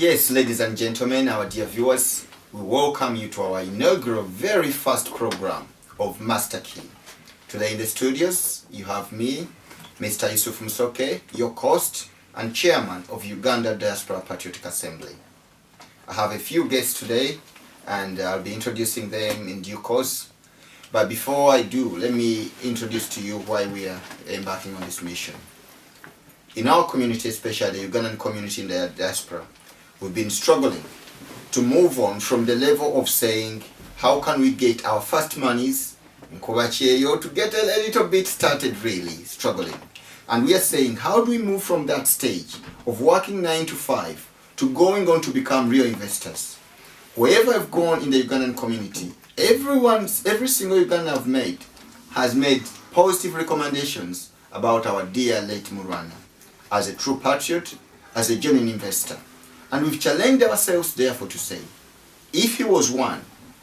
Yes, ladies and gentlemen, our dear viewers, we welcome you to our inaugural very first program of Master Key. Today in the studios, you have me, Mr. Yusuf Musoke, your host and chairman of Uganda Diaspora Patriotic Assembly. I have a few guests today, and I'll be introducing them in due course. But before I do, let me introduce to you why we are embarking on this mission. In our community, especially the Ugandan community in the diaspora, we've been struggling to move on from the level of saying, how can we get our first monies, to get a little bit started, really struggling. And we are saying, how do we move from that stage of working 9 to 5 to going on to become real investors? Wherever I've gone in the Ugandan community, every single Ugandan I've made has made positive recommendations about our dear late Murwana as a true patriot, as a genuine investor. And we've challenged ourselves therefore to say, if he was one,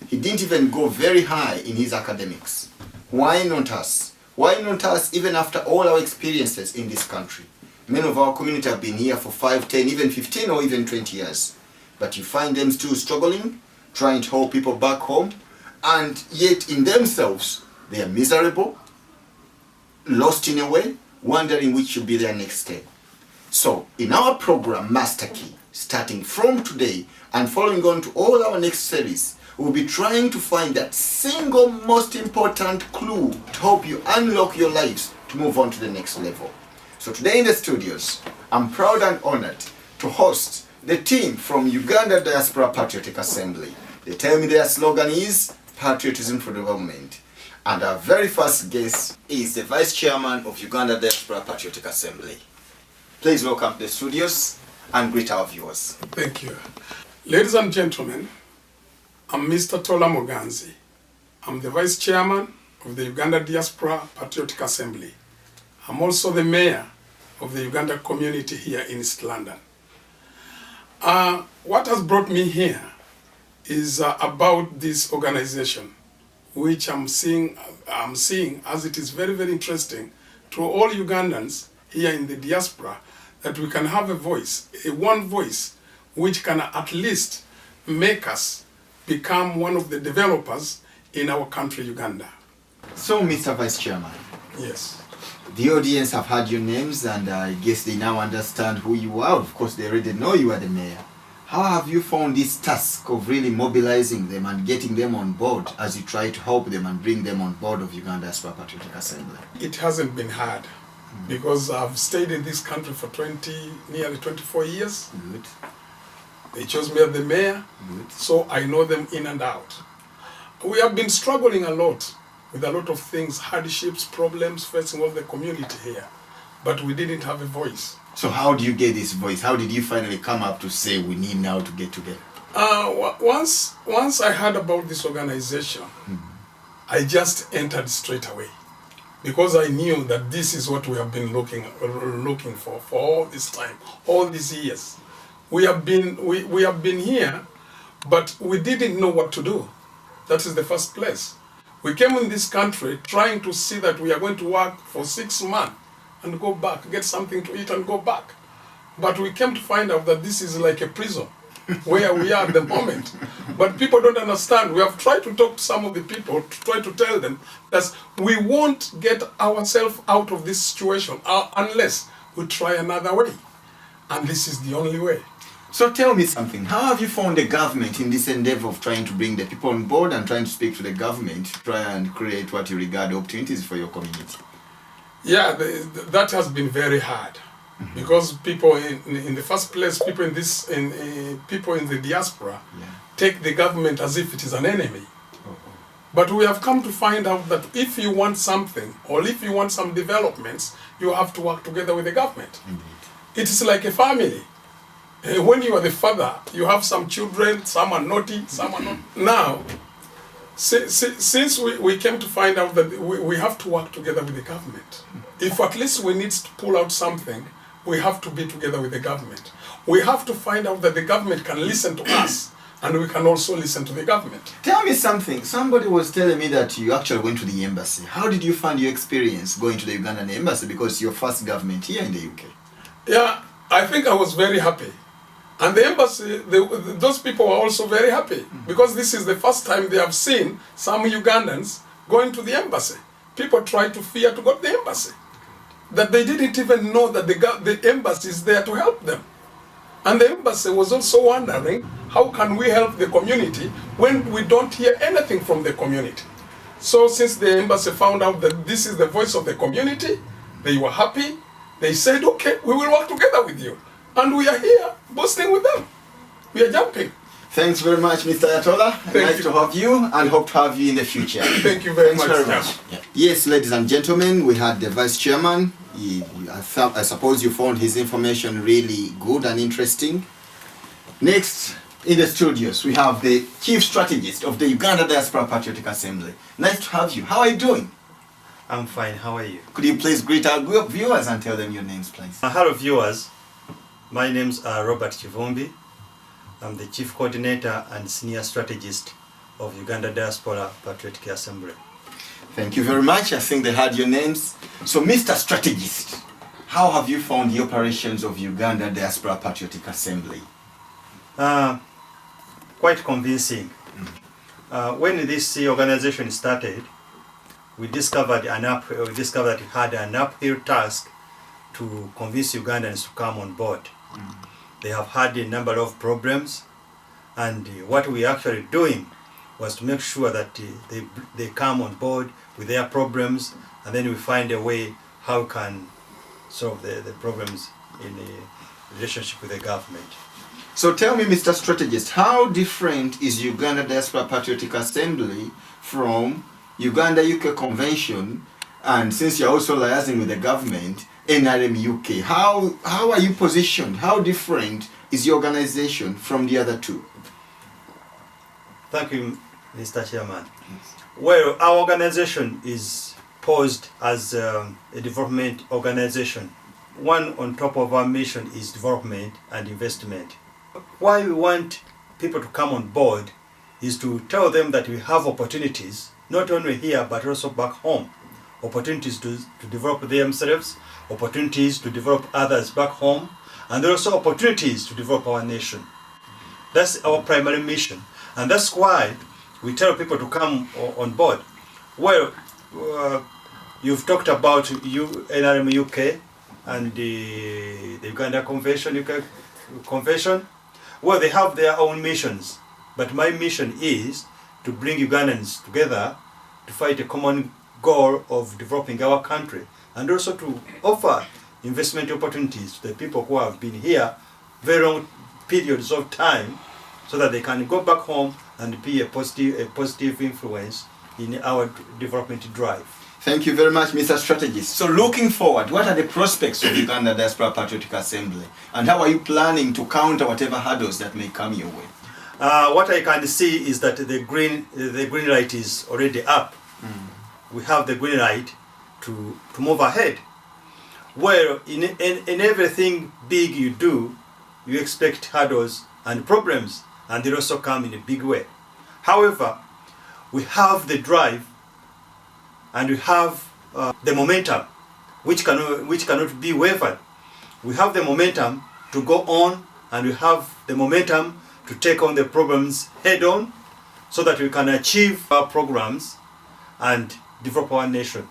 he didn't even go very high in his academics. Why not us? Why not us even after all our experiences in this country? Many of our community have been here for 5, 10, even 15 or even 20 years. But you find them still struggling, trying to hold people back home, and yet in themselves, they are miserable, lost in a way, wondering which should be their next step. So, in our program, Master Key, starting from today and following on to all our next series, we'll be trying to find that single most important clue to help you unlock your lives to move on to the next level. So today in the studios, I'm proud and honored to host the team from Uganda Diaspora Patriotic Assembly. They tell me their slogan is Patriotism for Development. And our very first guest is the Vice Chairman of Uganda Diaspora Patriotic Assembly. Please welcome to the studios and greet our viewers. Thank you. Ladies and gentlemen, I'm Mr. Tola Muganzi. I'm the Vice Chairman of the Uganda Diaspora Patriotic Assembly. I'm also the Mayor of the Uganda community here in East London. What has brought me here is about this organization, which I'm seeing as it is very, very interesting to all Ugandans here in the diaspora, that we can have a voice, one voice, which can at least make us become one of the developers in our country, Uganda. So, Mr. Vice Chairman. Yes. The audience have heard your names, and I guess they now understand who you are. Of course, they already know you are the mayor. How have you found this task of really mobilizing them and getting them on board as you try to help them and bring them on board of Uganda's Patriotic Assembly? It hasn't been hard because I've stayed in this country for nearly 24 years. Good. They chose me as the mayor, Good. so I know them in and out. We have been struggling a lot with a lot of things, hardships, problems facing all the community here, but we didn't have a voice. So how do you get this voice? How did you finally come up to say we need now to get together? Once I heard about this organization, I just entered straight away, because I knew that this is what we have been looking for all this time, all these years. We have been here, but we didn't know what to do. That is the first place. We came in this country trying to see that we are going to work for 6 months and go back, get something to eat and go back. But we came to find out that this is like a prison where we are at the moment. But people don't understand. We have tried to talk to some of the people to try to tell them that we won't get ourselves out of this situation unless we try another way. And this is the only way. So tell me something. How have you found the government in this endeavor of trying to bring the people on board and trying to speak to the government to try and create what you regard opportunities for your community? Yeah, that has been very hard, because people in the first place, people in the diaspora take the government as if it is an enemy. But we have come to find out that if you want something, or if you want some developments, you have to work together with the government. Indeed. It is like a family. When you are the father, you have some children, some are naughty, some are not. Now, since we came to find out that we have to work together with the government. If at least we need to pull out something, we have to be together with the government. We have to find out that the government can listen to us, and we can also listen to the government. Tell me something. Somebody was telling me that you actually went to the embassy. How did you find your experience going to the Ugandan embassy, because your first government here in the UK? Yeah, I think I was very happy. And the embassy, those people were also very happy because this is the first time they have seen some Ugandans going to the embassy. People try to fear to go to the embassy. That they didn't even know that the embassy is there to help them. And the embassy was also wondering, how can we help the community when we don't hear anything from the community? So since the embassy found out that this is the voice of the community, they were happy. They said, okay, we will work together with you. And we are here boasting with them. We are jumping. Thanks very much, Mr. Ayatola. Nice to have you and hope to have you in the future. Thank you very much. Very much. Yeah. Yes, ladies and gentlemen, we had the vice chairman. I suppose you found his information really good and interesting. Next, in the studios, we have the chief strategist of the Uganda Diaspora Patriotic Assembly. Nice to have you. How are you doing? I'm fine. How are you? Could you please greet our viewers and tell them your names, please? Hello, viewers. My name's Robert Chivumbi. I'm the chief coordinator and senior strategist of Uganda Diaspora Patriotic Assembly. Thank you very much. I think they had your names. So, Mr. Strategist, how have you found the operations of Uganda Diaspora Patriotic Assembly? Quite convincing. When this organization started, we discovered that it had an uphill task to convince Ugandans to come on board. They have had a number of problems, and what we are actually doing was to make sure that they come on board with their problems, and then we find a way how we can solve the problems in a relationship with the government. So tell me, Mr. Strategist, how different is Uganda Diaspora Patriotic Assembly from Uganda UK Convention, and since you're also liaising with the government, NRM UK, how are you positioned? How different is your organization from the other two? Thank you, Mr. Chairman. Well, our organization is posed as a development organization. One on top of our mission is development and investment. Why we want people to come on board is to tell them that we have opportunities, not only here but also back home. Opportunities to develop themselves, opportunities to develop others back home, and also opportunities to develop our nation. That's our primary mission, and that's why we tell people to come on board. Well, you've talked about NRM UK and the Uganda Convention, UK Convention. Well, they have their own missions, but my mission is to bring Ugandans together to fight a common goal of developing our country, and also to offer investment opportunities to the people who have been here very long periods of time, so that they can go back home and be a positive influence in our development drive. Thank you very much, Mr. Strategist. So looking forward, what are the prospects of Uganda Diaspora Patriotic Assembly, and how are you planning to counter whatever hurdles that may come your way? What I can see is that the green light is already up. We have the green light to move ahead. Well, in everything big you do, you expect hurdles and problems, and they also come in a big way. However, we have the drive and we have the momentum, which cannot be wavered. We have the momentum to go on, and we have the momentum to take on the problems head on, so that we can achieve our programs and develop our nation.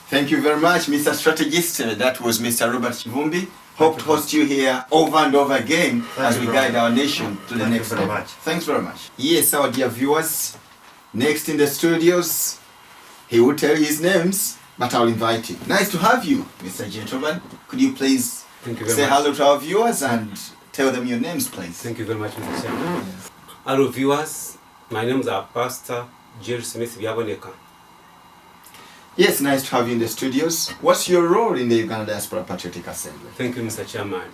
Thank you very much, Mr. Strategist. That was Mr. Robert Chivumbi. Hope to host you here over and over again as we guide our nation to the next level. Thanks very much. Yes, our dear viewers, next in the studios, he will tell you his names, but I'll invite him. Nice to have you, Mr. Gentleman. Could you please say hello to our viewers and tell them your names, please? Thank you very much, Mr. Chairman. Hello, viewers. My names are Pastor Jerry Smith Biaboneka. Yes, nice to have you in the studios. What's your role in the Uganda Diaspora Patriotic Assembly? Thank you, Mr. Chairman.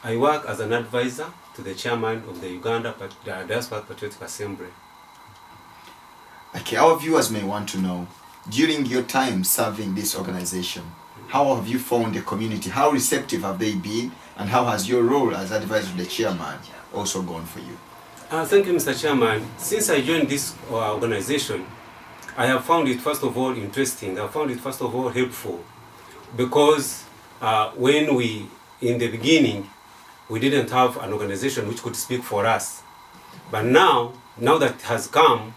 I work as an advisor to the chairman of the Uganda Diaspora Patriotic Assembly. Okay, our viewers may want to know, during your time serving this organization, how have you found the community? How receptive have they been? And how has your role as advisor to the chairman also gone for you? Thank you, Mr. Chairman. Since I joined this organization, I have found it first of all interesting. I found it first of all helpful, because when we, in the beginning, we didn't have an organization which could speak for us. But now that it has come,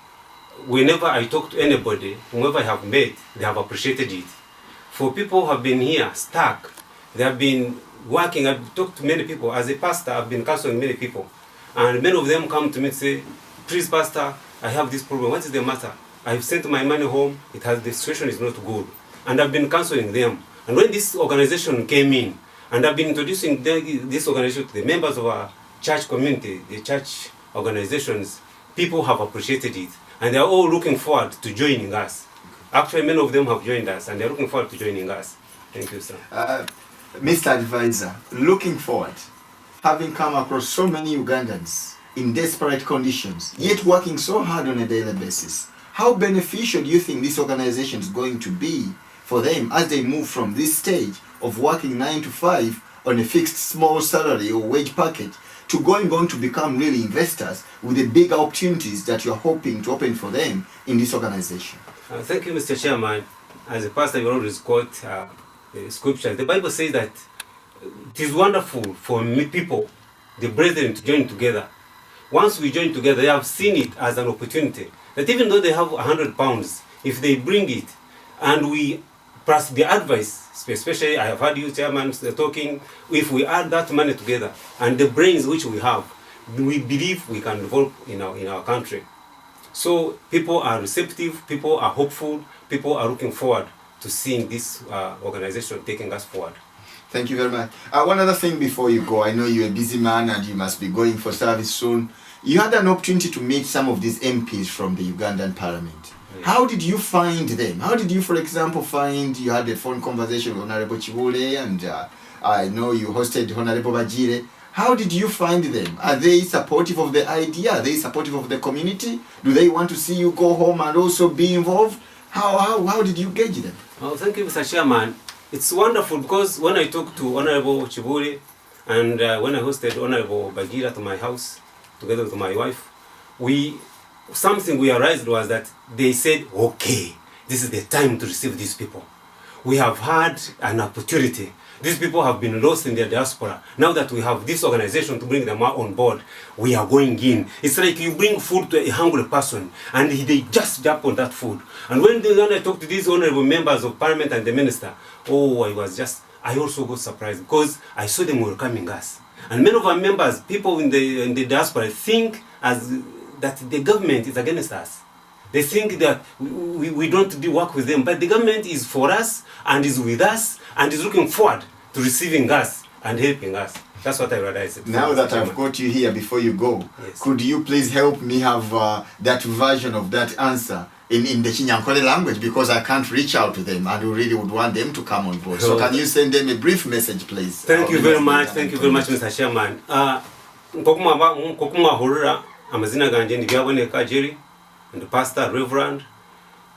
whenever I talk to anybody, whomever I have met, they have appreciated it. For people who have been here stuck, they have been working. I've talked to many people. As a pastor, I've been counseling many people. And many of them come to me and say, please, pastor, I have this problem. What is the matter? I've sent my money home. The situation is not good. And I've been counseling them. And when this organization came in, and I've been introducing this organization to the members of our church community, the church organizations, people have appreciated it. And they're all looking forward to joining us. Actually, many of them have joined us, and they're looking forward to joining us. Thank you, sir. Mr. Advisor, looking forward, having come across so many Ugandans in desperate conditions, yet working so hard on a daily basis, how beneficial do you think this organization is going to be for them as they move from this stage of working 9 to 5 on a fixed small salary or wage packet to going on to become really investors with the big opportunities that you're hoping to open for them in this organization? Thank you, Mr. Chairman. As a pastor, you always quote scripture. The Bible says that it is wonderful for people, the brethren, to join together. Once we join together, they have seen it as an opportunity. That even though they have £100, if they bring it, and we plus the advice, especially I have heard you, Chairman, talking, if we add that money together and the brains which we have, we believe we can develop in our country. So people are receptive, people are hopeful, people are looking forward to seeing this organization taking us forward. Thank you very much. One other thing before you go, I know you're a busy man and you must be going for service soon. You had an opportunity to meet some of these MPs from the Ugandan Parliament. Yes. How did you find them? How did you, for example, find you had a phone conversation with Honorable Chibule, and I know you hosted Honorable Bajire. How did you find them? Are they supportive of the idea? Are they supportive of the community? Do they want to see you go home and also be involved? How did you gauge them? Oh, thank you, Mr. Chairman. It's wonderful because when I talked to Honorable Chibule and when I hosted Honorable Bagira to my house together with my wife, something we realized was that they said, okay, this is the time to receive these people. We have had an opportunity. These people have been lost in their diaspora. Now that we have this organization to bring them on board, we are going in. It's like you bring food to a hungry person and they just jump on that food. And when I talked to these honorable members of parliament and the minister, I also got surprised because I saw them welcoming us. And many of our members, people in the diaspora, think that the government is against us. They think that we don't do work with them, but the government is for us and is with us and is looking forward to receiving us and helping us. That's what I realized. Now that I've got you here before you go, yes, could you please help me have that version of that answer in the Chinyankole language, because I can't reach out to them and we really would want them to come on board. So can you send them a brief message, please? Thank you very much. Thank you very much, Mr. Chairman. Amazina ganje ndibyaboneka Jerry and Pastor Reverend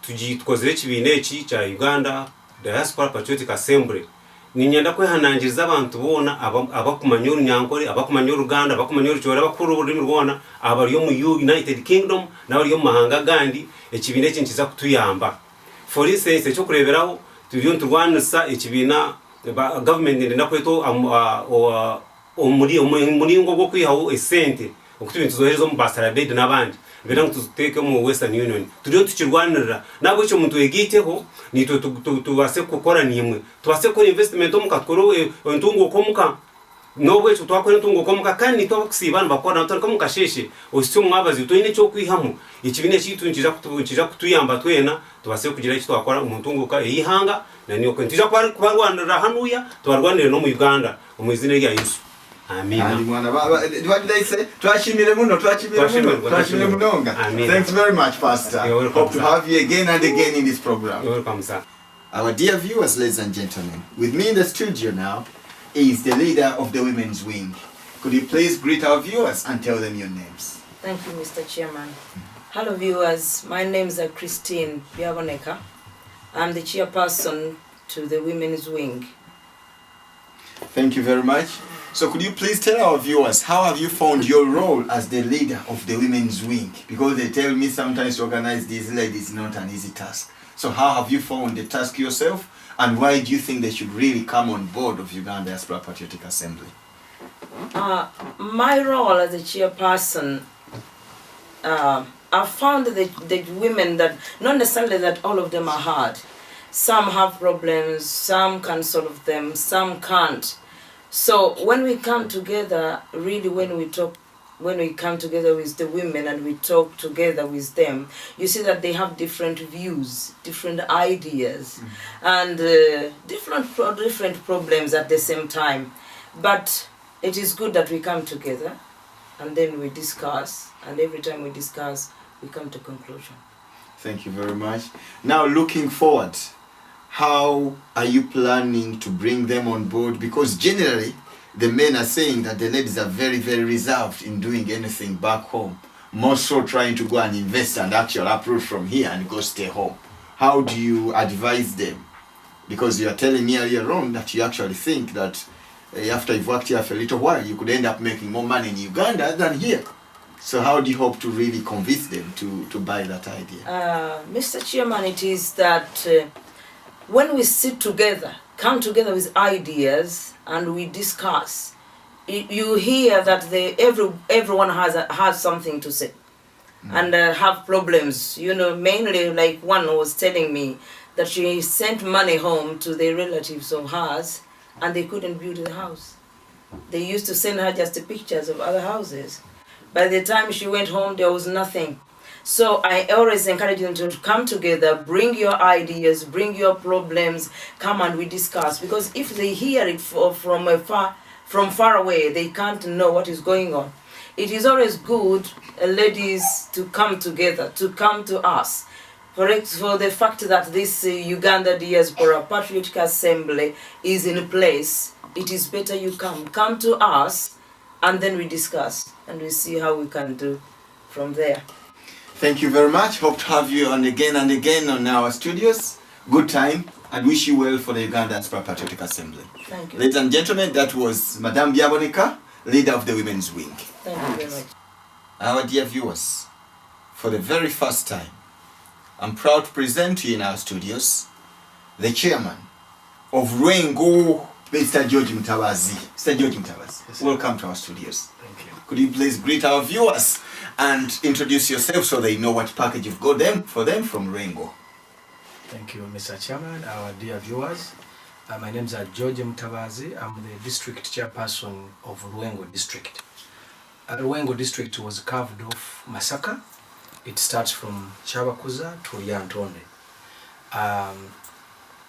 tukozere kibine eki kya Uganda Diaspora Patriotic Assembly ninyenda kwehanangiriza abantu bona abakumanya Orunyankole, abakumanya Oluganda, abakumanya Olukyora, abakuru olulimi rwona abali mu United Kingdom n'abali mu mahanga gandi ekibine eki nkiza kutuyamba. For instance, ekyokureberaho turiyo nturwanisa ekibina government ndenda kweto omulingo gwo kwihawo esente okutubi tuzohereza mu Basara Bed n'abandi bera tuziteke mu Western Union turiyo tukirwanira nabo icyo muntu yegiteho nito tubase gukora nimwe tubase ko investment mu katworo entungo komuka nobwe cyo twakora entungo komuka kandi twakusibana bakora nataka mu kasheshe osityo mwabazi toine cyo kwihamu ikibine kitu nkija kutuyamba twena tubase kugira icyo twakora umuntu ka eyihanga na niyo ko ntija kwarwanira hanuya twarwanire no mu Uganda mu izina rya Yesu. Amen. What did I say? Twashimire munonga. Thanks very much, Pastor. Hope to have you again and again in this program. You're welcome, sir. Our dear viewers, ladies and gentlemen, with me in the studio now is the leader of the Women's Wing. Could you please greet our viewers and tell them your names? Thank you, Mr. Chairman. Hello, viewers. My name is Christine Biaboneka. I'm the chairperson to the Women's Wing. Thank you very much. So could you please tell our viewers, how have you found your role as the leader of the Women's Wing? Because they tell me sometimes to organize these ladies is not an easy task. So how have you found the task yourself? And why do you think they should really come on board of Uganda Diaspora Patriotic Assembly? My role as a chairperson, I found the women that, not necessarily that all of them are hard. Some have problems, some can solve them, some can't. So when we come together, really when we come together with the women and we talk together with them, you see that they have different views, different ideas, and different problems at the same time. But it is good that we come together and then we discuss, and every time we discuss, we come to conclusion. Thank you very much. Now, looking forward, how are you planning to bring them on board? Because generally, the men are saying that the ladies are very, very reserved in doing anything back home. More so trying to go and invest and actually uproot from here and go stay home. How do you advise them? Because you are telling me earlier on that you actually think that after you've worked here for a little while, you could end up making more money in Uganda than here. So how do you hope to really convince them to buy that idea? Mr. Chairman, it is that when we sit together, come together with ideas and we discuss, you hear that everyone has something to say and have problems. You know, mainly like one was telling me that she sent money home to the relatives of hers and they couldn't build the house. They used to send her just the pictures of other houses. By the time she went home, there was nothing. So I always encourage them to come together, bring your ideas, bring your problems, come and we discuss. Because if they hear it from far away, they can't know what is going on. It is always good, ladies, to come together, to come to us. For the fact that this Uganda Diaspora Patriotic Assembly is in place, it is better you come to us, and then we discuss and we see how we can do from there. Thank you very much. Hope to have you on again and again on our studios. Good time, and wish you well for the Uganda Diaspora Patriotic Assembly. Thank you. Ladies and gentlemen, that was Madame Biaboneka, leader of the Women's Wing. Thank you very much. Our dear viewers, for the very first time, I'm proud to present to you in our studios the chairman of Rango, Mr. George Mutabazi. Mr. George Mutabazi, yes, welcome to our studios. Thank you. Could you please greet our viewers and introduce yourself so they know what package you've got for them from Rango? Thank you, Mr. Chairman, our dear viewers. My name is George Mutabazi. I'm the district chairperson of Rango district. Rango district was carved off Masaka. It starts from Chabakuza to Yantonde.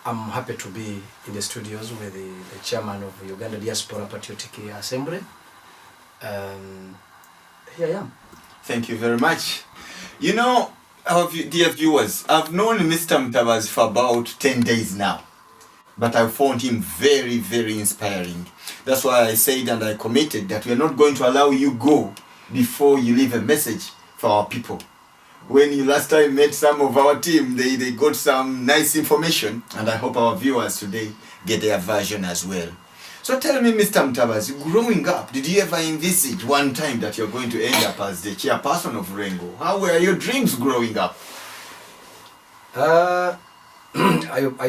I'm happy to be in the studios with the chairman of the Uganda Diaspora Patriotic Assembly. Here I am. Thank you very much. You know, our dear viewers, I've known Mr. Mutabazi for about 10 days now, but I found him very, very inspiring. That's why I said and I committed that we're not going to allow you go before you leave a message for our people. When you last time met some of our team, they got some nice information, and I hope our viewers today get their version as well. So tell me, Mr. Mutabazi, growing up, did you ever envisage one time that you're going to end up as the chairperson of Rango? How were your dreams growing up? I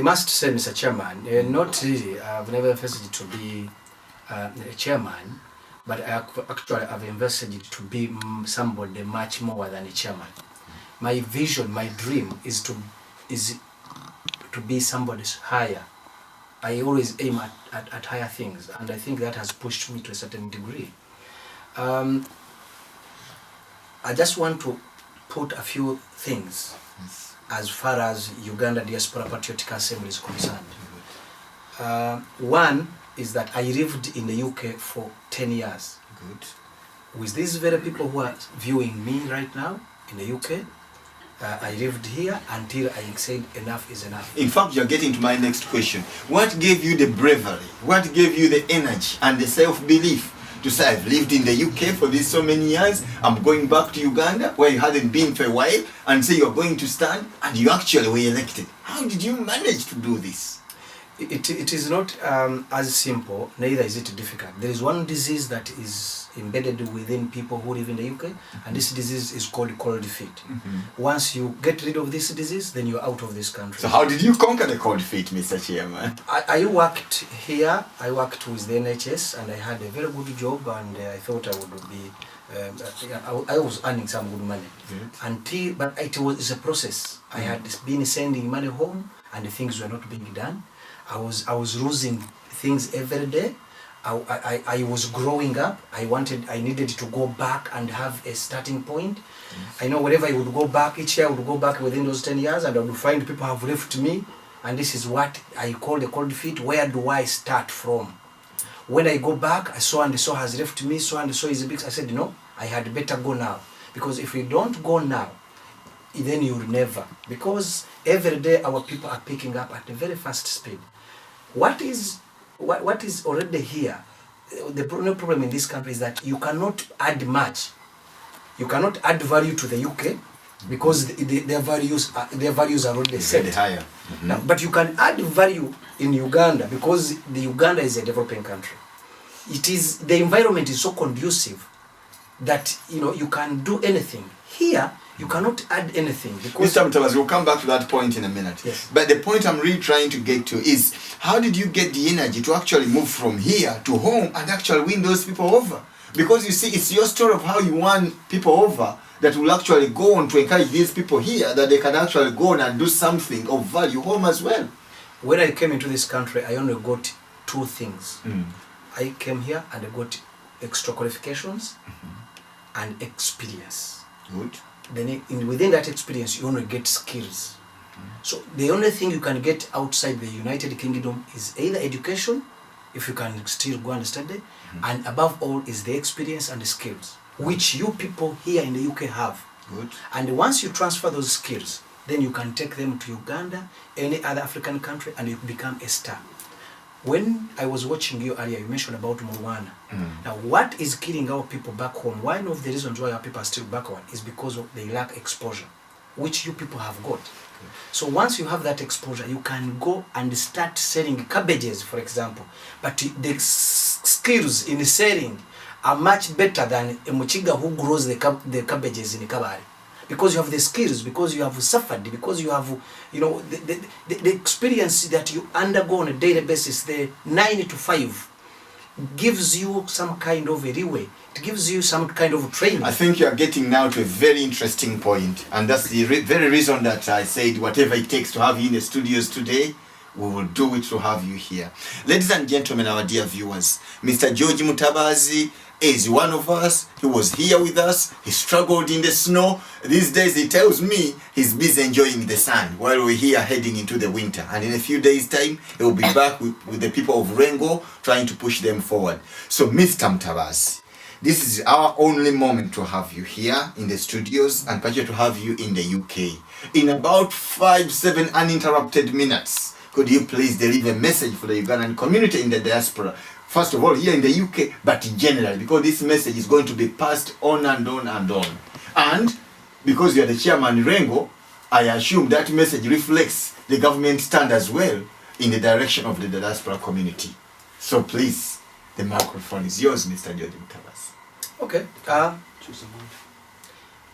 must say, Mr. Chairman, not really. I've never envisaged to be a chairman, but I've envisaged to be somebody much more than a chairman. My vision, my dream is to be somebody's higher. I always aim at higher things, and I think that has pushed me to a certain degree. I just want to put a few things as far as Uganda Diaspora Patriotic Assembly is concerned. One is that I lived in the UK for 10 years. Good. With these very people who are viewing me right now in the UK, I lived here until I said enough is enough. In fact, you're getting to my next question. What gave you the bravery? What gave you the energy and the self-belief to say, I've lived in the UK for these so many years, I'm going back to Uganda, where you hadn't been for a while, and say you're going to stand, and you actually were elected? How did you manage to do this? It is not as simple, neither is it difficult. There is one disease that is embedded within people who live in the UK, and this disease is called cold feet. Once you get rid of this disease, then you're out of this country. So how did you conquer the cold feet, Mr. Chairman? I worked here, I worked with the NHS, and I had a very good job, and I thought I would be, I was earning some good money. But it's a process. I had been sending money home, and the things were not being done. I was losing things every day. I was growing up. I needed to go back and have a starting point. I know wherever I would go back, each year I would go back within those 10 years, and I would find people have left me. And this is what I call the cold feet. Where do I start from? When I go back, so and so has left me, so and so is a big. I said, no, I had better go now. Because if we don't go now, then you'll never. Because every day our people are picking up at a very fast speed. What is already here, the problem in this country is that you cannot add much. You cannot add value to the UK because their values are already set. Higher. Now, but you can add value in Uganda because the Uganda is a developing country. The environment is so conducive that you can do anything. Here, you cannot add anything. Because Mr. Mutabazi, we'll come back to that point in a minute. Yes. But the point I'm really trying to get to is, how did you get the energy to actually move from here to home and actually win those people over? Because you see, it's your story of how you won people over that will actually go on to encourage these people here that they can actually go on and do something of value home as well. When I came into this country, I only got two things. I came here and I got extra qualifications and experience. Good. Then within that experience, you only get skills. So the only thing you can get outside the United Kingdom is either education, if you can still go and study, and above all is the experience and the skills, which you people here in the UK have. Good. And once you transfer those skills, then you can take them to Uganda, any other African country, and you become a star. When I was watching you earlier, you mentioned about Moana. Now, what is killing our people back home? One of the reasons why our people are still backward is because they lack exposure, which you people have got. So once you have that exposure, you can go and start selling cabbages, for example. But the skills in selling are much better than a Muchiga who grows the cabbages in Kabari. Because you have the skills, because you have suffered, because you have, the experience that you undergo on a daily basis, the 9 to 5, gives you some kind of a leeway. It gives you some kind of training. I think you are getting now to a very interesting point, and that's the very reason that I said whatever it takes to have you in the studios today, we will do it to have you here. Ladies and gentlemen, our dear viewers, Mr. George Mutabazi is one of us. He was here with us. He struggled in the snow. These days he tells me he's busy enjoying the sun while we're here heading into the winter. And in a few days' time, he will be back with the people of Rango trying to push them forward. So, Mr. Mutabazi, this is our only moment to have you here in the studios and pleasure to have you in the UK. In about 5-7 uninterrupted minutes, could you please deliver a message for the Ugandan community in the diaspora? First of all, here in the UK, but in general, because this message is going to be passed on and on and on. And because you are the chairman Rango, I assume that message reflects the government stand as well in the direction of the diaspora community. So please, the microphone is yours, Mr. George Mutabazi. Okay.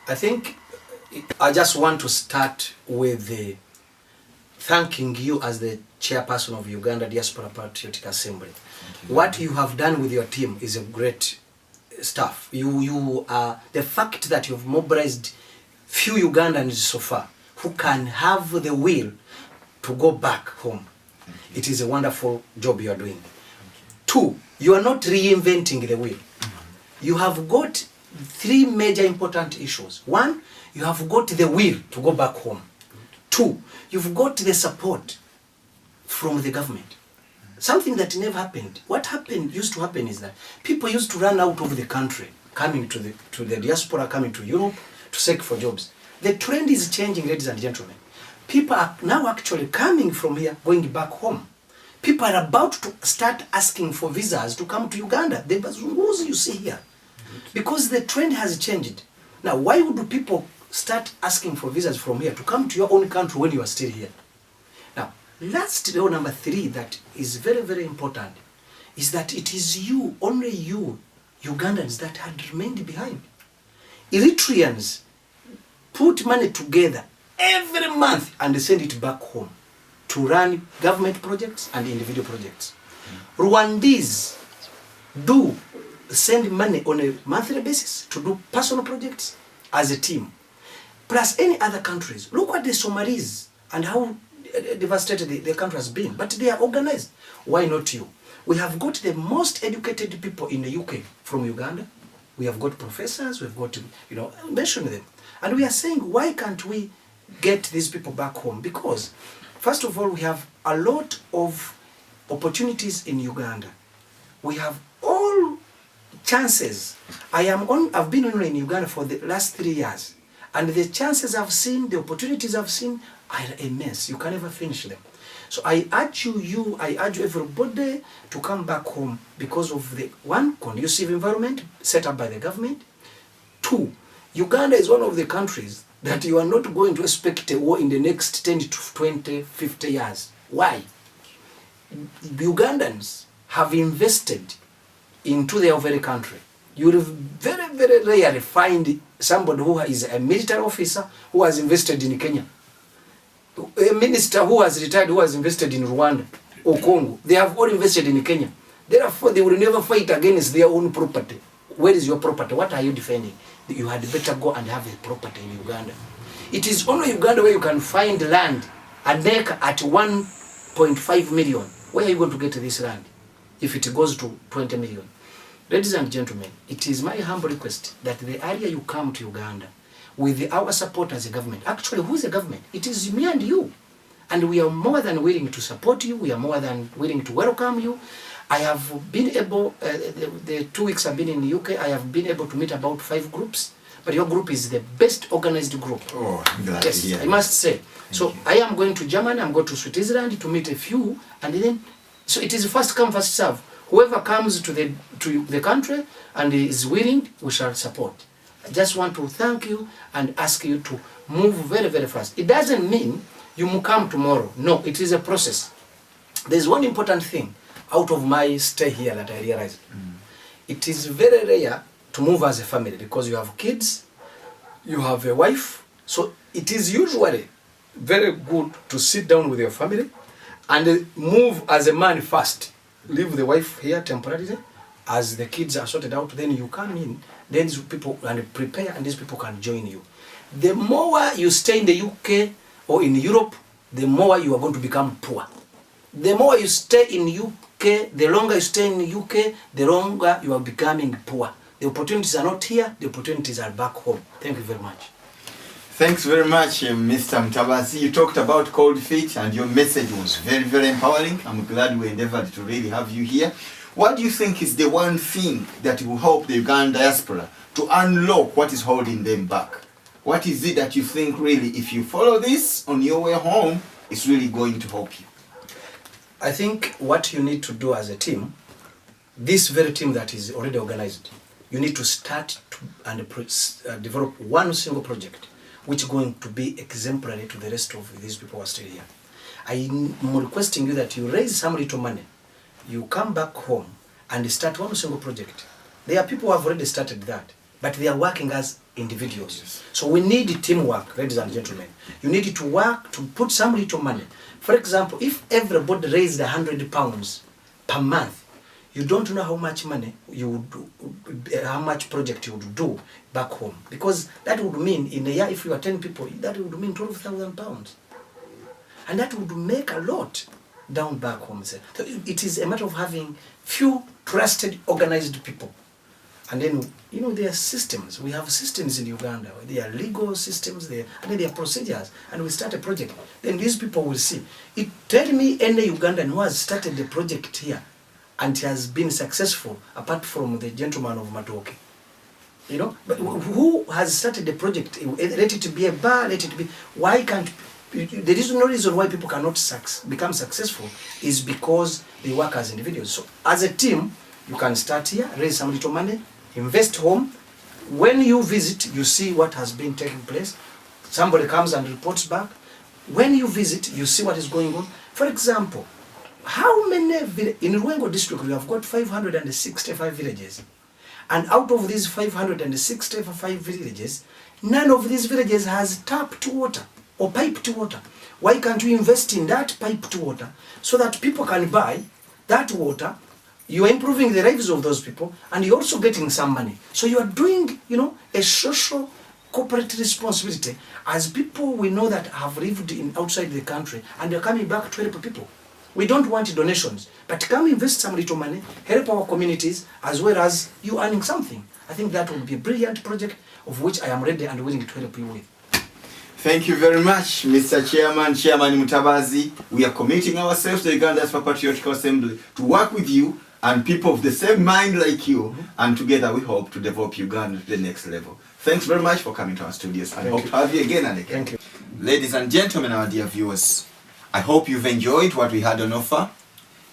I think I just want to start with thanking you as the chairperson of Uganda Diaspora Patriotic Assembly. What you have done with your team is a great stuff. You the fact that you've mobilized few Ugandans so far who can have the will to go back home. It is a wonderful job you are doing. 2, you are not reinventing the wheel. You have got 3 major important issues. 1, you have got the will to go back home. 2, you've got the support from the government. Something that never happened. What used to happen is that people used to run out of the country, coming to the diaspora, coming to Europe to seek for jobs. The trend is changing, ladies and gentlemen. People are now actually coming from here, going back home. People are about to start asking for visas to come to Uganda. The Bazungus you see here. Because the trend has changed. Now, why would people start asking for visas from here to come to your own country when you are still here? Now, Last law number 3 that is very, very important is that it is you, only you, Ugandans, that had remained behind. Eritreans put money together every month and send it back home to run government projects and individual projects. Rwandese do send money on a monthly basis to do personal projects as a team. Plus any other countries. Look at the Somalis and how devastated the country has been. But they are organized. Why not you? We have got the most educated people in the UK from Uganda. We have got professors, we've got, mention them. And we are saying, why can't we get these people back home? Because, first of all, we have a lot of opportunities in Uganda. We have all chances. I've been only in Uganda for the last 3 years. And the chances I've seen, the opportunities I've seen are immense. You can never finish them. So I urge I urge everybody to come back home because of the, 1, conducive environment set up by the government. 2, Uganda is one of the countries that you are not going to expect a war in the next 10 to 20, 50 years. Why? Ugandans have invested into their very country. You will very, very rarely find somebody who is a military officer who has invested in Kenya. A minister who has retired who has invested in Rwanda or Congo. They have all invested in Kenya. Therefore, they will never fight against their own property. Where is your property? What are you defending? You had better go and have a property in Uganda. It is only Uganda where you can find land, an acre at 1.5 million. Where are you going to get this land if it goes to 20 million? Ladies and gentlemen, it is my humble request that the area you come to Uganda, with our support as a government, actually who is the government? It is me and you. And we are more than willing to support you, we are more than willing to welcome you. I have been able, the 2 weeks I've been in the UK, I have been able to meet about 5 groups. But your group is the best organized group. Oh, I'm glad yes, to hear I must say. Thank you. I am going to Germany, I'm going to Switzerland to meet a few, and then, so it is first come, first serve. Whoever comes to the country and is willing, we shall support. I just want to thank you and ask you to move very, very fast. It doesn't mean you will come tomorrow. No, it is a process. There's one important thing out of my stay here that I realized. It is very rare to move as a family because you have kids, you have a wife. So it is usually very good to sit down with your family and move as a man first. Leave the wife here temporarily. As the kids are sorted out, then you come in, then these people and prepare, and these people can join you. The more you stay in the UK or in Europe, the more you are going to become poor. The more you stay in UK, the longer you stay in the UK, the longer you are becoming poor. The opportunities are not here, the opportunities are back home. Thank you very much. Thanks very much, Mr. Mutabazi. You talked about cold feet and your message was very, very empowering. I'm glad we endeavored to really have you here. What do you think is the one thing that will help the Ugandan diaspora to unlock what is holding them back? What is it that you think really, if you follow this on your way home, is really going to help you? I think what you need to do as a team, this very team that is already organized, you need to start and develop one single project which is going to be exemplary to the rest of these people who are still here. I'm requesting you that you raise some little money, you come back home and start one single project. There are people who have already started that, but they are working as individuals. Yes. So we need teamwork, ladies and gentlemen. You need to work to put some little money. For example, if everybody raised £100 per month, you don't know how much money you would do, how much project you would do back home. Because that would mean in a year, if you are 10 people, that would mean £12,000. And that would make a lot down back home. So it is a matter of having few trusted, organized people. And then, there are systems. We have systems in Uganda. There are legal systems, and then there are procedures. And we start a project. Then these people will see. Tell me any Ugandan who has started the project here and has been successful, apart from the gentleman of Matoke. But who has started the project? Let it be a bar, let it be. Why can't, there is no reason why people cannot become successful is because they work as individuals. So as a team, you can start here, raise some little money, invest home. When you visit, you see what has been taking place. Somebody comes and reports back. When you visit, you see what is going on. For example, how many in Rango district we have got 565 villages, and out of these 565 villages, none of these villages has tapped water or piped water. Why can't we invest in that piped water so that people can buy that water? You are improving the lives of those people, and you're also getting some money. So you are doing, a social corporate responsibility as people we know that have lived in outside the country and they're coming back to help people. We don't want donations, but come invest some little money, help our communities, as well as you earning something. I think that would be a brilliant project of which I am ready and willing to help you with. Thank you very much, Mr. Chairman, Chairman Mutabazi. We are committing ourselves to the Uganda Diaspora Patriotic Assembly to work with you and people of the same mind like you, and together we hope to develop Uganda to the next level. Thanks very much for coming to our studios, and hope to have you again and again. Thank you. Ladies and gentlemen, our dear viewers, I hope you've enjoyed what we had on offer.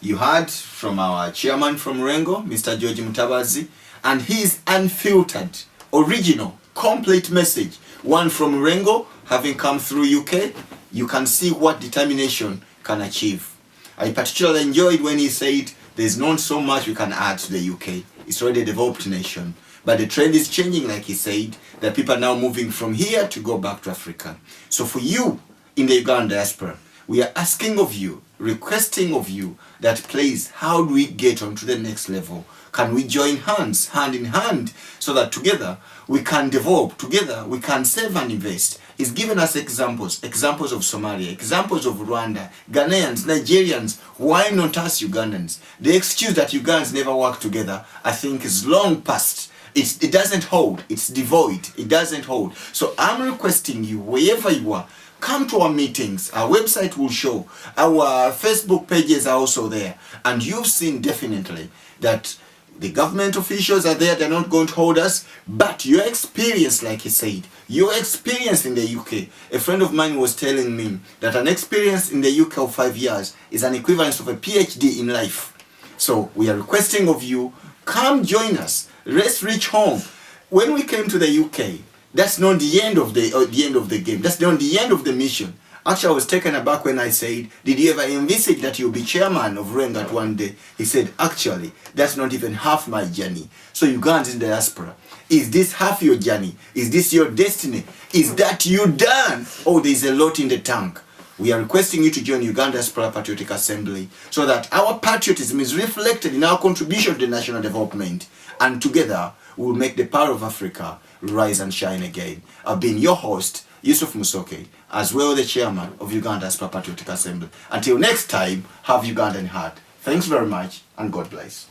You heard from our chairman from Rango, Mr. George Mutabazi, and his unfiltered, original, complete message, one from Rango, having come through UK. You can see what determination can achieve. I particularly enjoyed when he said there's not so much we can add to the UK. It's already a developed nation. But the trend is changing, like he said, that people are now moving from here to go back to Africa. So for you in the Uganda diaspora, we are asking of you, requesting of you, that please, how do we get on to the next level? Can we join hands, hand in hand, so that together we can develop, together we can save and invest? He's given us examples of Somalia, examples of Rwanda, Ghanaians, Nigerians. Why not us Ugandans? The excuse that Ugandans never work together, I think, is long past. It doesn't hold. It's devoid. It doesn't hold. So I'm requesting you, wherever you are, come to our meetings. Our website will show. Our Facebook pages are also there. And you've seen definitely that the government officials are there. They're not going to hold us. But your experience, like he said, your experience in the UK. A friend of mine was telling me that an experience in the UK of 5 years is an equivalent of a PhD in life. So we are requesting of you, come join us. Let's reach home. When we came to the UK, that's not the end of the game. That's not the end of the mission. Actually, I was taken aback when I said, did you ever envisage that you'll be chairman of Rango one day? He said, actually, that's not even half my journey. So Ugandans in the diaspora, is this half your journey? Is this your destiny? Is that you done? Oh, there's a lot in the tank. We are requesting you to join Uganda Diaspora Patriotic Assembly so that our patriotism is reflected in our contribution to the national development. And together, we will make the power of Africa rise and shine again. I've been your host, Yusuf Musoke, as well the chairman of Uganda Diaspora Patriotic Assembly. Until next time, have Uganda in heart. Thanks very much, and God bless.